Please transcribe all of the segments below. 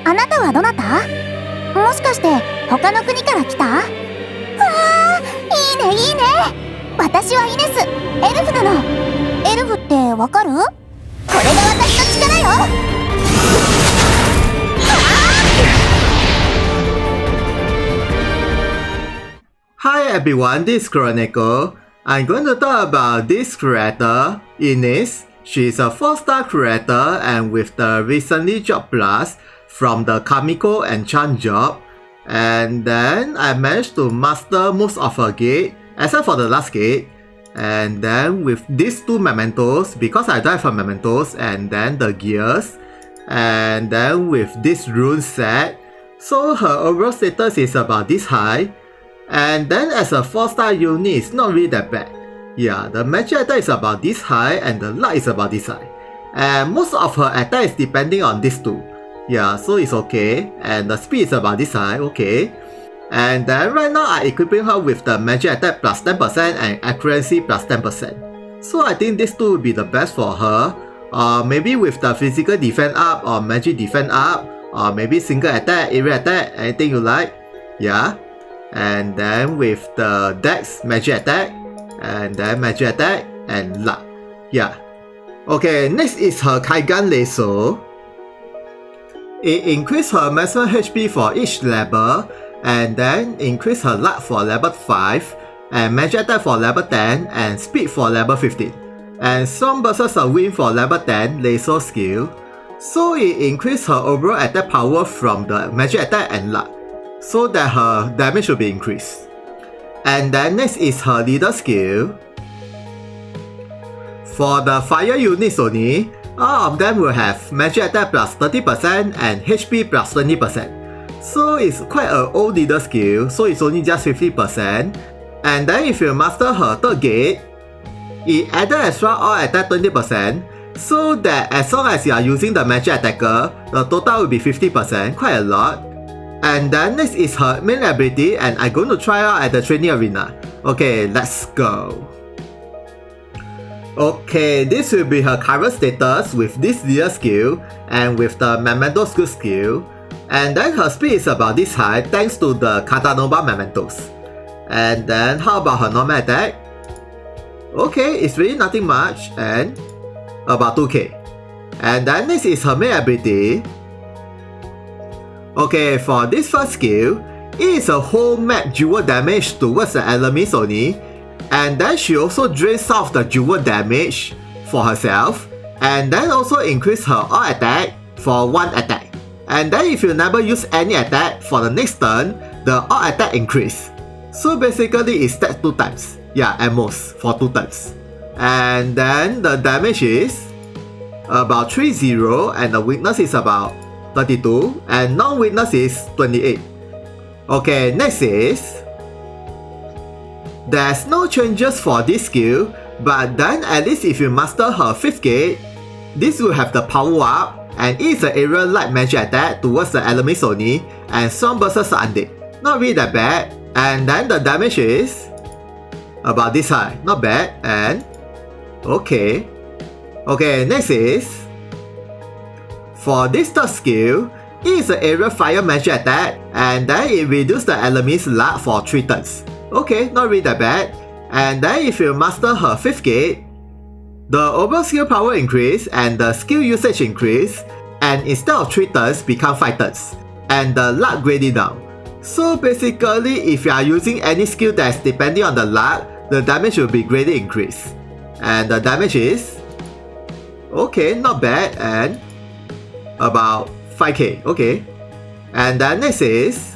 あなたはどなた？もしかして他の国から来た？わあ、いいねいいね。私はイネス、エルフなの。エルフってわかる？これが私の力よ。Hi everyone, this is Chronicle. I'm going to talk about this creator, Ines. She's a 4-star creator and with the recently job plus from the Kamiko enchant job. And then I managed to master most of her gate, except for the last gate. And then with these two mementos, because I don't have her mementos, and then the gears. And then with this rune set, so her overall status is about this high. And then as a 4-star unit, it's not really that bad. Yeah, the magic attack is about this high and the luck is about this high. And most of her attack is depending on these two. Yeah, so it's okay. And the speed is about this high, okay. And then right now I'm equipping her with the magic attack plus 10% and accuracy plus 10%. So I think these two will be the best for her. Maybe with the physical defense up or magic defense up. Or maybe single attack, area attack, anything you like. Yeah. And then with the dex, magic attack, and then magic attack, and luck. Yeah. Okay, next is her Kaigan Lasso. It increases her maximum HP for each level, and then increase her luck for level 5, and magic attack for level 10, and speed for level 15. And some versus a win for level 10 Lasso skill. So it increases her overall attack power from the magic attack and luck, so that her damage will be increased. And then next is her leader skill. For the fire units only, all of them will have magic attack plus 30% and HP plus 20%. So it's quite an old leader skill, so it's only just 50%. And then if you master her third gate, it added extra all attack 20%, so that as long as you are using the magic attacker, the total will be 50%, quite a lot. And then next is her main ability, and I'm going to try out at the training arena. Okay, let's go. Okay, this will be her current status with this leader skill and with the memento skill skill. And then her speed is about this high thanks to the Katanova mementos. And then how about her normal attack? Okay, it's really nothing much and about 2k. And then next is her main ability. Okay, for this first skill, it is a whole map jewel damage towards the enemies only, and then she also drains some of the jewel damage for herself, and then also increase her all attack for 1 attack. And then if you never use any attack for the next turn, the all attack increase. So basically it stacks 2 times, yeah, at most for 2 turns. And then the damage is about 30 and the weakness is about 32 and non-weakness is 28. Okay, next is there's no changes for this skill, but then at least if you master her 5th gate, this will have the power up and it is an area light magic attack towards the enemies only and some versus undead. Not really that bad. And then the damage is about this high, not bad. And okay, next is for this third skill, it is an area fire magic attack and then it reduces the enemy's luck for 3 turns. Okay, not really that bad. And then if you master her 5th gate, the overall skill power increase and the skill usage increase, and instead of 3 turns become 5 turns, and the luck graded down. So basically if you are using any skill that is depending on the luck, the damage will be greatly increased. And the damage is okay, not bad, and about 5k, okay. And then next is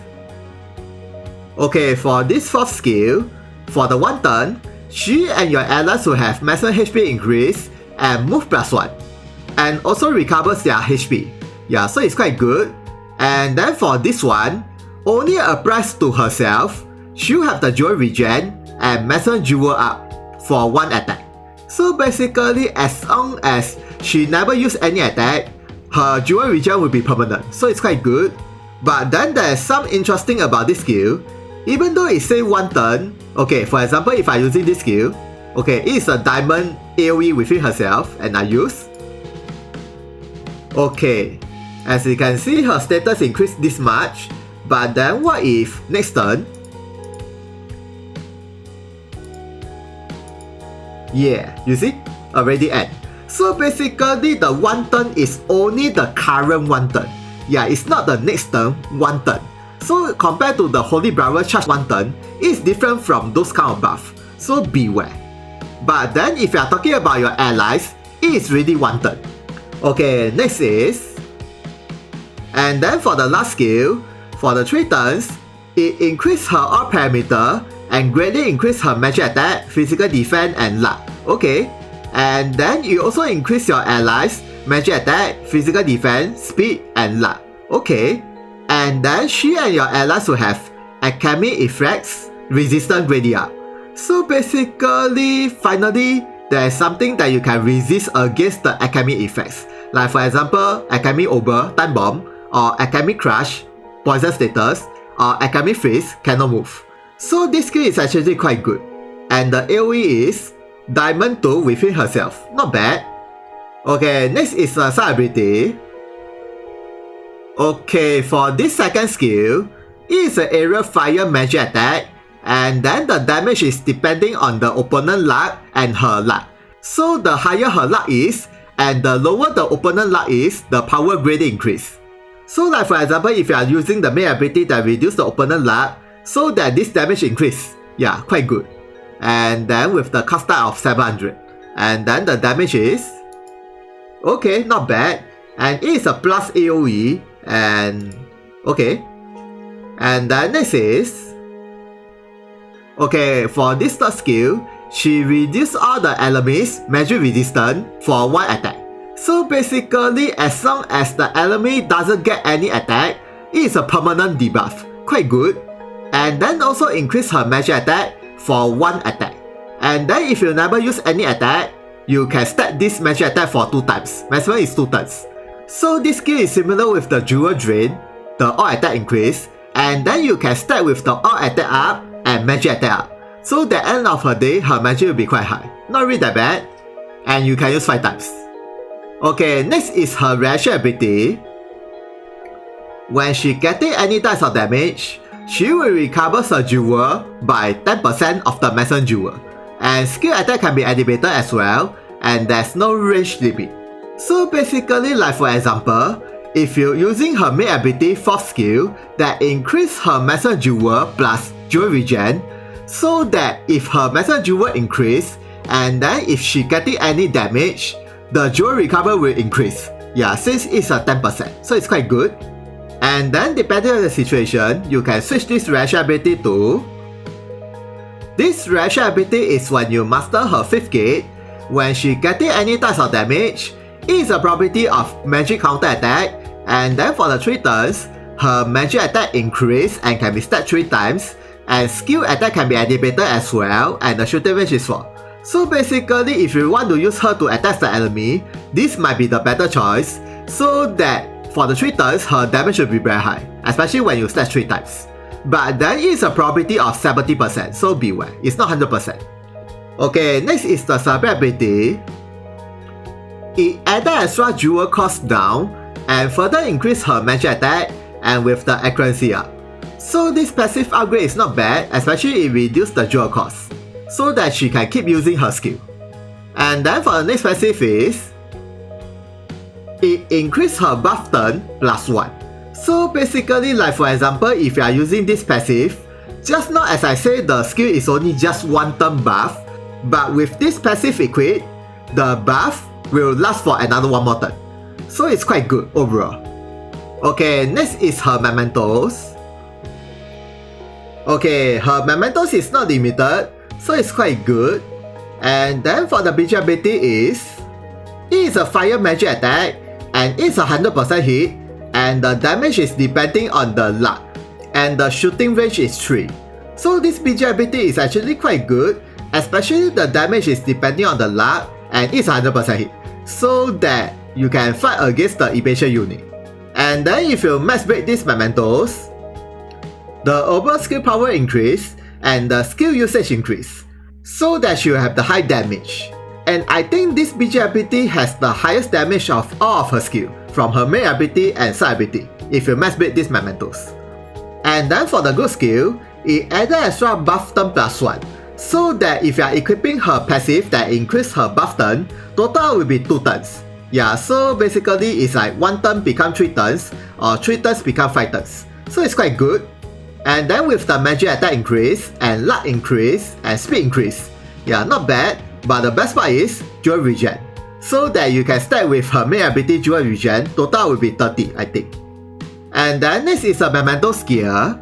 okay, for this 4th skill, for the 1 turn, she and your allies will have maximum HP increase and move plus 1, and also recovers their HP. Yeah, so it's quite good. And then for this one, only applies to herself, she'll have the jewel regen and maximum jewel up for 1 attack. So basically as long as she never use any attack, her jewel regen will be permanent, so it's quite good. But then there's some interesting about this skill. Even though it says 1 turn, okay, for example if I using this skill, okay, it is a diamond AoE within herself and I use. Okay, As you can see, her status increased this much. But then what if next turn? Yeah, you see? Already end. So basically the one turn is only the current one turn. Yeah, it's not the next turn, one turn. So compared to the Holy Brother charge one turn, it's different from those kind of buff. So beware. But then if you are talking about your allies, it is really one turn. Okay, next is... And then for the last skill, for the 3 turns, it increased her all parameter and greatly increased her magic attack, physical defense and luck. Okay. And then you also increase your allies, magic attack, physical defense, speed and luck. Okay. And then she and your allies will have Alchemy effects, resistance greatly up. So basically, finally, there is something that you can resist against the Alchemy effects. Like for example, Alchemy Over, Time Bomb, or Alchemy Crush, Poison Status, or Alchemy Freeze, cannot move. So this skill is actually quite good. And the AoE is Diamond 2 within herself. Not bad. Okay, next is a side ability. Okay, for this second skill, it is an area fire magic attack. And then the damage is depending on the opponent luck and her luck. So the higher her luck is, and the lower the opponent luck is, the power greatly increase. So like for example, if you are using the main ability that reduce the opponent luck, so that this damage increase. Yeah, quite good. And then with the cost type of 700. And then the damage is... Okay, not bad. And it is a plus AoE. And... Okay. And then next is... Okay, for this third skill, she reduced all the enemies' magic resistance for 1 attack. So basically, as long as the enemy doesn't get any attack, it is a permanent debuff. Quite good. And then also increase her magic attack for 1 attack. And then if you never use any attack, you can stack this magic attack for 2 times. Maximum is 2 turns. So this skill is similar with the Jewel Drain, the all attack increase, and then you can stack with the all attack up and magic attack up. So at the end of her day, her magic will be quite high. Not really that bad. And you can use 5 times. Okay, next is her reaction ability. When she getting any types of damage, she will recover her jewel by 10% of the maximum jewel. And skill attack can be activated as well, and there's no range limit. So basically, like for example, if you're using her main ability 4th skill that increase her maximum jewel plus jewel regen, so that if her maximum jewel increase, and then if she getting any damage, the jewel recover will increase. Yeah, since it's a 10%, so it's quite good. And then depending on the situation, you can switch this reaction ability to... This reaction ability is when you master her 5th gate. When she getting any types of damage, it is a property of magic counter attack. And then for the 3 turns, her magic attack increase and can be stacked 3 times. And skill attack can be activated as well, and the shooting range is 4. So basically, if you want to use her to attack the enemy, this might be the better choice, so that for the 3 turns, her damage will be very high, especially when you stack 3 times. But then it is a probability of 70%, so beware, it's not 100%. Okay, next is the Cyber ability. It added extra jewel cost down, and further increase her magic attack, and with the accuracy up. So this passive upgrade is not bad, especially it reduces the jewel cost, so that she can keep using her skill. And then for the next passive is... It increased her buff turn plus 1. So basically, like for example, if you are using this passive, just now as I said, the skill is only just 1 turn buff, but with this passive equipped, the buff will last for another 1 more turn. So it's quite good overall. Okay, next is her mementos. Okay, her mementos is not limited, so it's quite good. And then for the BG ability is... It is a fire magic attack, and it's a 100% hit, and the damage is depending on the luck, and the shooting range is 3. So this BG ability is actually quite good, especially the damage is depending on the luck, and it's a 100% hit, so that you can fight against the evasion unit. And then if you max break these mementos, the overall skill power increase, and the skill usage increase, so that you have the high damage. And I think this BG ability has the highest damage of all of her skill from her main ability and side ability if you max build these mementos. And then for the good skill, it added extra buff turn +1, so that if you are equipping her passive that increase her buff turn, total will be 2 turns. Yeah, so basically it's like 1 turn become 3 turns, or 3 turns become 5 turns. So it's quite good. And then with the magic attack increase, and luck increase, and speed increase. Yeah, not bad, but the best part is dual regen. So that you can stack with her main ability dual regen, total will be 30, I think. And then next is a memento skill.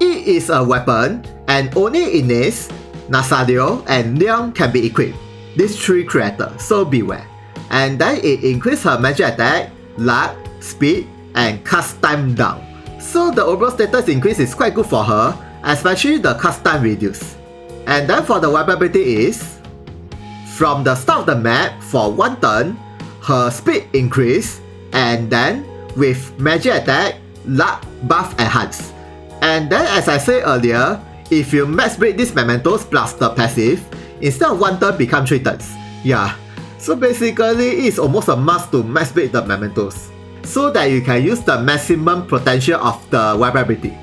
It is a weapon, and only Ines, Nasadio, and Leon can be equipped. These 3 characters, so beware. And then it increases her magic attack, luck, speed, and cast time down. So the overall status increase is quite good for her, especially the cast time reduce. And then for the weapon ability is, from the start of the map for 1 turn, her speed increase, and then with magic attack, luck, buff enhance. And then as I said earlier, if you max break these mementos plus the passive, instead of 1 turn become 3 turns. Yeah, so basically it's almost a must to max break the mementos, so that you can use the maximum potential of the weapon ability.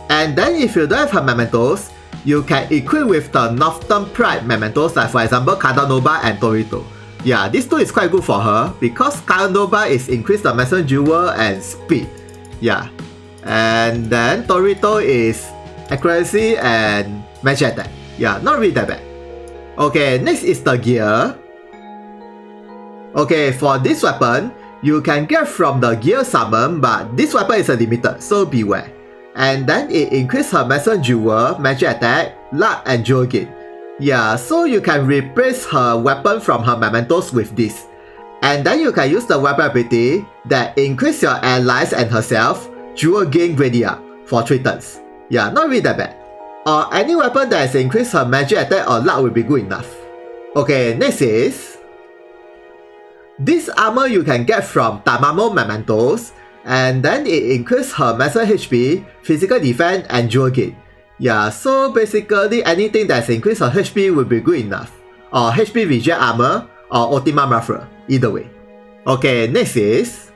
And then if you don't have her mementos, you can equip with the Northern Pride mementos, like for example Cadanova and Torito. Yeah, this 2 is quite good for her because Cadanova is increase the maximum jewel and speed. Yeah, and then Torito is accuracy and magic attack. Yeah, not really that bad. Okay, next is the gear. Okay, for this weapon, you can get from the gear summon, but this weapon is a limited, so beware. And then it increases her maximum jewel, magic attack, luck, and jewel gain. Yeah, so you can replace her weapon from her mementos with this. And then you can use the weapon ability that increase your allies and herself jewel gain greatly up for 3 turns. Yeah, not really that bad. Or any weapon that has increased her magic attack or luck will be good enough. Okay, next is this armor you can get from Tamamo mementos, and then it increases her maximum HP, physical defense, and jewel gain. Yeah, so basically anything that's increased her HP will be good enough. Or HP regen armor, or Ultima Muffler, either way. Okay, next is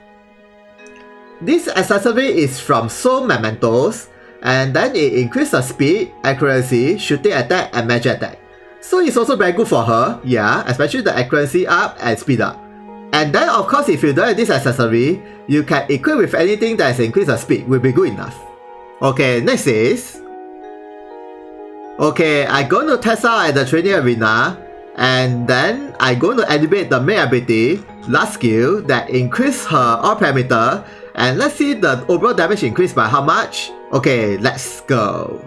this accessory is from Soul mementos, and then it increases her speed, accuracy, shooting attack, and magic attack. So it's also very good for her, yeah, especially the accuracy up and speed up. And then of course if you don't have this accessory, you can equip with anything that has increased her speed, will be good enough. Okay, next is, okay, I'm going to test out at the training arena, and then I'm going to activate the main ability, last skill, that increase her all parameter, and let's see the overall damage increase by how much. Okay, let's go.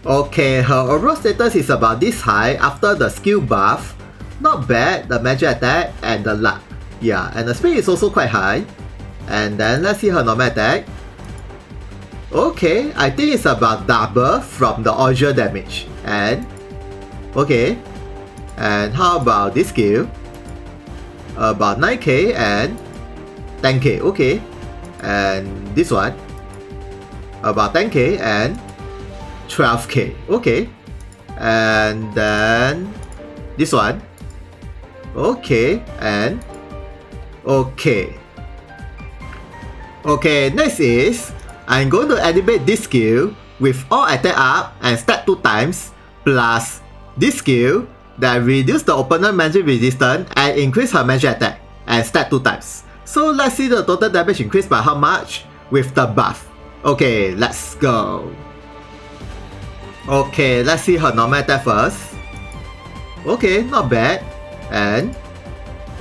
Okay, her overall status is about this high after the skill buff. Not bad, the magic attack and the luck. Yeah, and the speed is also quite high. And then let's see her normal attack. Okay, I think it's about double from the original damage. And okay, and how about this skill? About 9k and 10k. Okay, and this one about 10k and 12k. Okay, and then this one. Okay, and okay. Okay, next is I'm going to activate this skill with all attack up and stack 2 times, plus this skill that reduce the opponent magic resistance and increase her magic attack and stack 2 times. So let's see the total damage increase by how much with the buff. Okay, let's go. Okay, let's see her normal attack first. Okay, not bad. And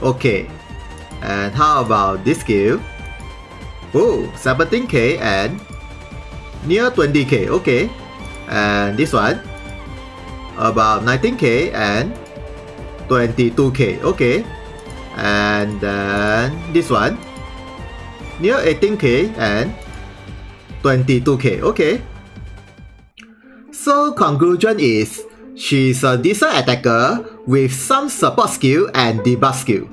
okay, and how about this skill? Oh, 17k and near 20k. Okay, and this one about 19k and 22k. Okay, and then this one near 18k and 22k. Okay, so conclusion is she's a decent attacker with some support skill and debuff skill.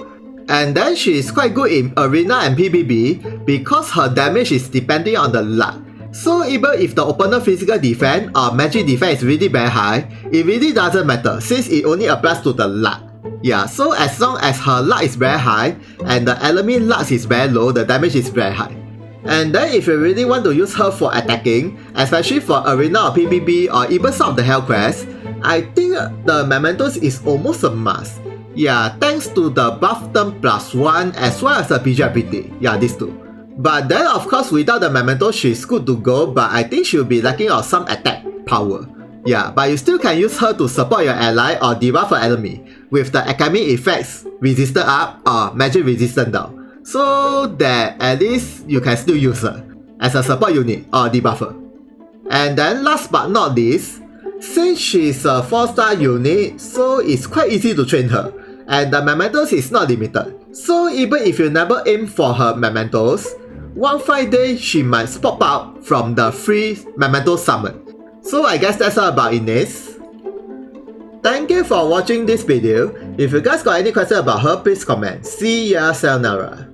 And then she is quite good in arena and PvP because her damage is depending on the luck. So even if the opponent physical defense or magic defense is really very high, it really doesn't matter since it only applies to the luck. Yeah, so as long as her luck is very high and the enemy luck is very low, the damage is very high. And then if you really want to use her for attacking, especially for arena or PvP or even some of the hell quests, I think the mementos is almost a must. Yeah, thanks to the buff turn +1 as well as the PGPT. Yeah, these two. But then of course without the memento she's good to go, but I think she'll be lacking of some attack power. Yeah, but you still can use her to support your ally or debuff an enemy with the alchemy effects resistant up or magic resistant down. So that at least you can still use her as a support unit or debuffer. And then last but not least, since she's a 4-star unit, so it's quite easy to train her. And the mementos is not limited. So even if you never aim for her mementos, one fine day she might pop out from the free memento summon. So I guess that's all about Ines. Thank you for watching this video. If you guys got any questions about her, please comment. See ya, sayonara.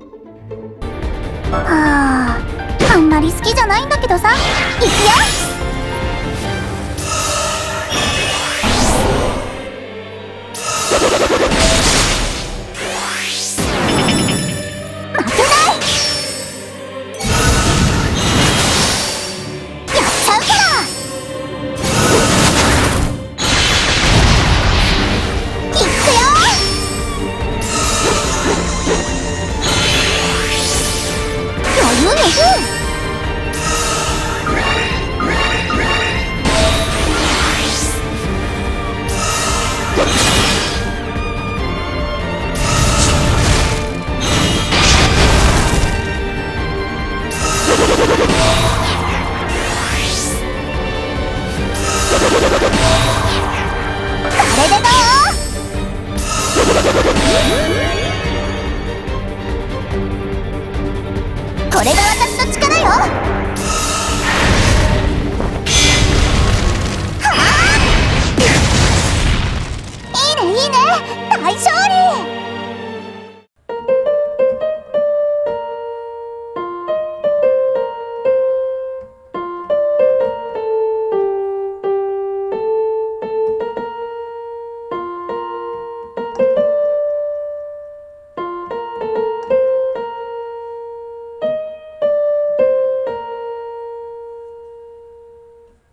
はあ、あんまり好きじゃないんだけどさ。いくよ。これが私の力よ。いいねいいね、大勝利。